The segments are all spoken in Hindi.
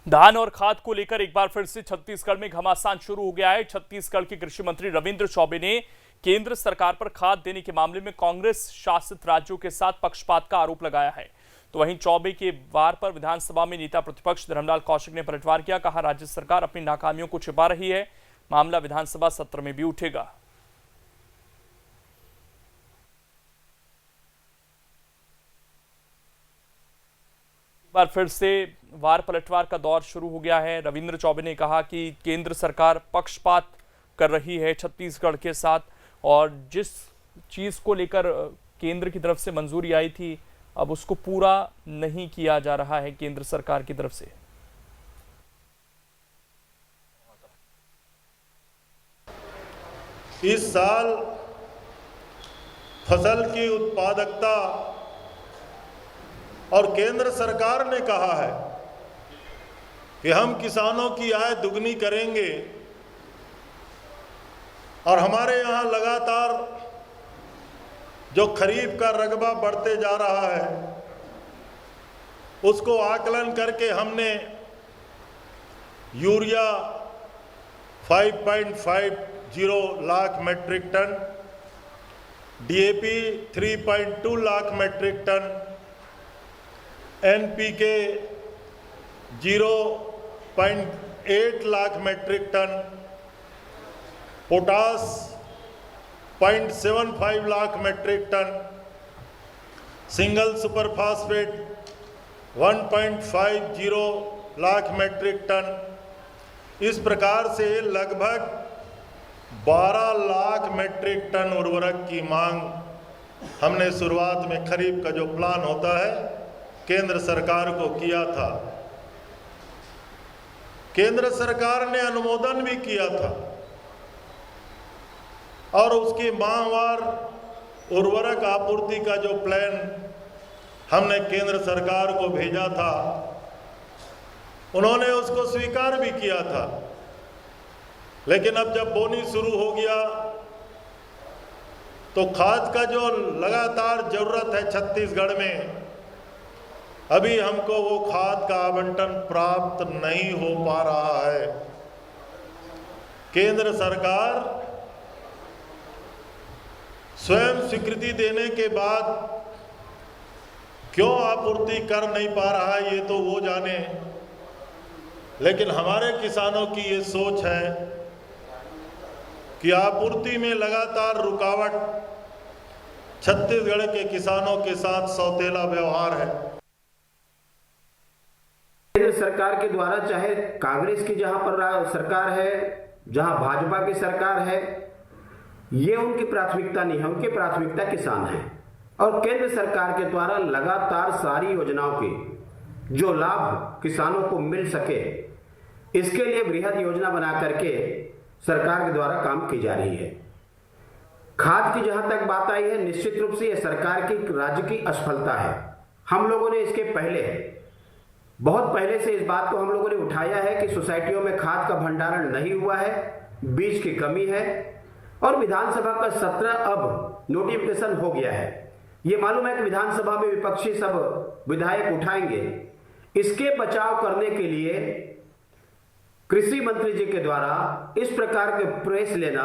धान और खाद को लेकर एक बार फिर से छत्तीसगढ़ में घमासान शुरू हो गया है। छत्तीसगढ़ के कृषि मंत्री रविंद्र चौबे ने केंद्र सरकार पर खाद देने के मामले में कांग्रेस शासित राज्यों के साथ पक्षपात का आरोप लगाया है। तो वहीं चौबे के वार पर विधानसभा में नेता प्रतिपक्ष धर्मलाल कौशिक ने पलटवार किया। कहा, राज्य सरकार अपनी नाकामियों को छिपा रही है, मामला विधानसभा सत्र में भी उठेगा। बार फिर से वार पलटवार का दौर शुरू हो गया है। रविंद्र चौबे ने कहा कि केंद्र सरकार पक्षपात कर रही है छत्तीसगढ़ के साथ, और जिस चीज को लेकर केंद्र की तरफ से मंजूरी आई थी, अब उसको पूरा नहीं किया जा रहा है केंद्र सरकार की तरफ से। इस साल फसल की उत्पादकता और केंद्र सरकार ने कहा है कि हम किसानों की आय दुगनी करेंगे, और हमारे यहाँ लगातार जो खरीफ का रकबा बढ़ते जा रहा है, उसको आकलन करके हमने urea 5.50 lakh metric tonne, DAP 3.2 lakh metric tonne, NPK 0.8 lakh metric tonne, potash 0.75 lakh metric tonne, single super phosphate 1.50 lakh metric tonne, इस प्रकार से लगभग 12 लाख मीट्रिक टन उर्वरक की मांग हमने शुरुआत में खरीफ का जो प्लान होता है केंद्र सरकार को किया था। केंद्र सरकार ने अनुमोदन भी किया था और उसकी माहवार उर्वरक आपूर्ति का जो प्लान हमने केंद्र सरकार को भेजा था, उन्होंने उसको स्वीकार भी किया था। लेकिन अब जब बोनी शुरू हो गया तो खाद का जो लगातार जरूरत है छत्तीसगढ़ में, अभी हमको वो खाद का आवंटन प्राप्त नहीं हो पा रहा है। केंद्र सरकार स्वयं स्वीकृति देने के बाद क्यों आपूर्ति कर नहीं पा रहा है ये तो वो जाने, लेकिन हमारे किसानों की ये सोच है कि आपूर्ति में लगातार रुकावट छत्तीसगढ़ के किसानों के साथ सौतेला व्यवहार है। केंद्र सरकार के द्वारा, चाहे कांग्रेस की जहां पर सरकार है, जहां भाजपा की सरकार है, ये उनकी प्राथमिकता नहीं है। उनकी प्राथमिकता किसान है, और केंद्र सरकार के द्वारा लगातार सारी योजनाओं के जो लाभ किसानों को मिल सके, इसके लिए बृहद योजना बना करके सरकार के द्वारा काम की जा रही है। खाद की जहां तक बात आई है, निश्चित रूप से यह सरकार की, राज्य की असफलता है। हम लोगों ने इसके पहले, बहुत पहले से इस बात को हम लोगों ने उठाया है कि सोसाइटियों में खाद का भंडारण नहीं हुआ है, बीज की कमी है, और विधानसभा का सत्र अब नोटिफिकेशन हो गया है। ये मालूम है कि विधानसभा में विपक्षी सब विधायक उठाएंगे। इसके बचाव करने के लिए कृषि मंत्री जी के द्वारा इस प्रकार के प्रेस लेना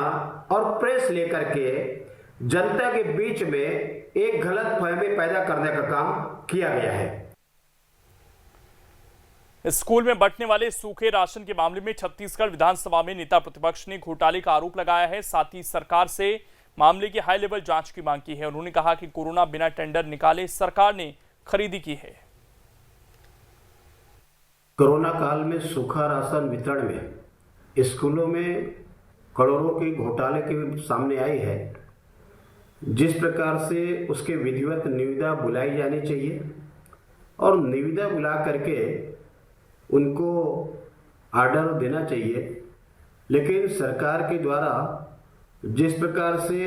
और प्रेस लेकर के जनता के बीच में एक गलतफहमी पैदा करने का काम किया गया है। स्कूल में बंटने वाले सूखे राशन के मामले में छत्तीसगढ़ विधानसभा में नेता प्रतिपक्ष ने घोटाले का आरोप लगाया है। साथ ही सरकार से मामले की हाई लेवल जांच की मांग की है। उन्होंने कहा कि कोरोना बिना टेंडर निकाले सरकार ने खरीदी की है। कोरोना काल में सूखा राशन वितरण में स्कूलों में करोड़ों के घोटाले के सामने आई है। जिस प्रकार से उसके विधिवत निविदा बुलाई जानी चाहिए, और निविदा बुला करके उनको आर्डर देना चाहिए, लेकिन सरकार के द्वारा जिस प्रकार से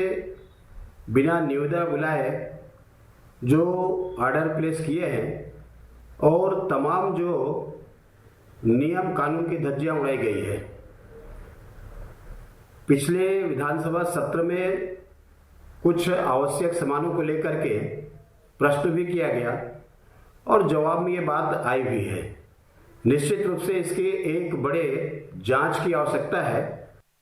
बिना निविदा बुलाए जो आर्डर प्लेस किए हैं, और तमाम जो नियम कानून की धज्जियां उड़ाई गई है। पिछले विधानसभा सत्र में कुछ आवश्यक सामानों को लेकर के प्रश्न भी किया गया और जवाब में ये बात आई भी है। निश्चित रूप से इसकी एक बड़े जांच की आवश्यकता है